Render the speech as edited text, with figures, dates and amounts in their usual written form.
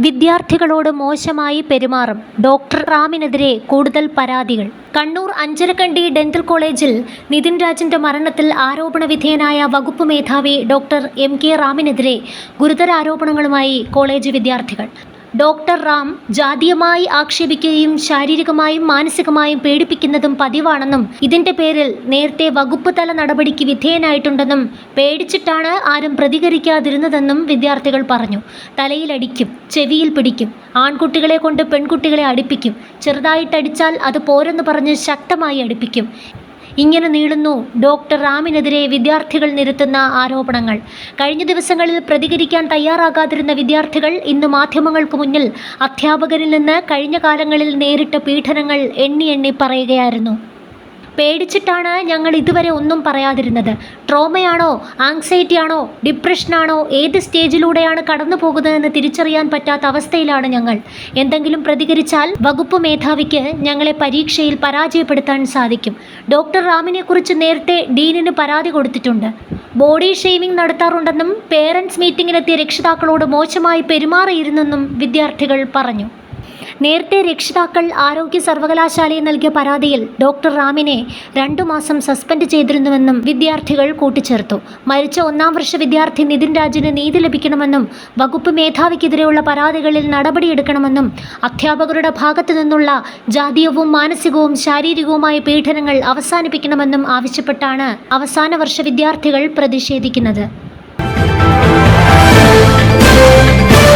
വിദ്യാർത്ഥികളോട് മോശമായി പെരുമാറും. ഡോക്ടർ റാമിനെതിരെ കൂടുതൽ പരാതികൾ. കണ്ണൂർ അഞ്ചരക്കണ്ടി ഡെന്റൽ കോളേജിൽ നിതിൻ രാജിന്റെ മരണത്തിൽ ആരോപണ വിധേയനായ വകുപ്പ് മേധാവി ഡോക്ടർ MK റാമിനെതിരെ ഗുരുതര ആരോപണങ്ങളുമായി കോളേജ് വിദ്യാർത്ഥികൾ. ഡോക്ടർ റാം ജാതീയമായി ആക്ഷേപിക്കുകയും ശാരീരികമായും മാനസികമായും പീഡിപ്പിക്കുന്നതും പതിവാണെന്നും ഇതിന്റെ പേരിൽ നേരത്തെ വകുപ്പ് തല നടപടിക്ക് വിധേയനായിട്ടുണ്ടെന്നും പേടിച്ചിട്ടാണ് ആരും പ്രതികരിക്കാതിരുന്നതെന്നും വിദ്യാർത്ഥികൾ പറഞ്ഞു. തലയിലടിക്കും, ചെവിയിൽ പിടിക്കും, ആൺകുട്ടികളെ കൊണ്ട് പെൺകുട്ടികളെ അടുപ്പിക്കും, ചെറുതായിട്ടടിച്ചാൽ അത് പോരെന്ന് പറഞ്ഞ് ശക്തമായി അടുപ്പിക്കും. ഇങ്ങനെ നീളുന്നു ഡോക്ടർ റാമിനെതിരെ വിദ്യാർത്ഥികൾ നിരത്തുന്ന ആരോപണങ്ങൾ. കഴിഞ്ഞ ദിവസങ്ങളിൽ പ്രതികരിക്കാൻ തയ്യാറാകാതിരുന്ന വിദ്യാർത്ഥികൾ ഇന്ന് മാധ്യമങ്ങൾക്ക് മുന്നിൽ അധ്യാപകരിൽ നിന്ന് കഴിഞ്ഞ കാലങ്ങളിൽ നേരിട്ട പീഡനങ്ങൾ എണ്ണി പറയുകയായിരുന്നു. പേടിച്ചിട്ടാണ് ഞങ്ങൾ ഇതുവരെ ഒന്നും പറയാതിരുന്നത്. ട്രോമയാണോ, ആങ്സൈറ്റിയാണോ, ഡിപ്രഷനാണോ, ഏത് സ്റ്റേജിലൂടെയാണ് കടന്നു പോകുന്നതെന്ന് തിരിച്ചറിയാൻ പറ്റാത്ത അവസ്ഥയിലാണ് ഞങ്ങൾ. എന്തെങ്കിലും പ്രതികരിച്ചാൽ വകുപ്പ് മേധാവിക്ക് ഞങ്ങളെ പരീക്ഷയിൽ പരാജയപ്പെടുത്താൻ സാധിക്കും. ഡോക്ടർ റാമിനെക്കുറിച്ച് നേരത്തെ ഡീനിന് പരാതി കൊടുത്തിട്ടുണ്ട്. ബോഡി ഷെയ്മിംഗ് നടത്താറുണ്ടെന്നും പേരൻസ് മീറ്റിംഗിനെത്തിയ രക്ഷിതാക്കളോട് മോശമായി പെരുമാറിയിരുന്നെന്നും വിദ്യാർത്ഥികൾ പറഞ്ഞു. നേരത്തെ രക്ഷിതാക്കൾ ആരോഗ്യ സർവകലാശാലയിൽ നൽകിയ പരാതിയിൽ ഡോക്ടർ റാമിനെ 2 മാസം സസ്പെൻഡ് ചെയ്തിരുന്നുവെന്നും വിദ്യാർത്ഥികൾ കൂട്ടിച്ചേർത്തു. മരിച്ച 1-ാം വർഷ വിദ്യാർത്ഥി നിതിൻ രാജിന് നീതി ലഭിക്കണമെന്നും വകുപ്പ് മേധാവിക്കെതിരെയുള്ള പരാതികളിൽ നടപടിയെടുക്കണമെന്നും അധ്യാപകരുടെ ഭാഗത്തു നിന്നുള്ള ജാതീയവും മാനസികവും ശാരീരികവുമായ പീഡനങ്ങൾ അവസാനിപ്പിക്കണമെന്നും ആവശ്യപ്പെട്ടാണ് അവസാന വർഷ വിദ്യാർത്ഥികൾ പ്രതിഷേധിക്കുന്നത്.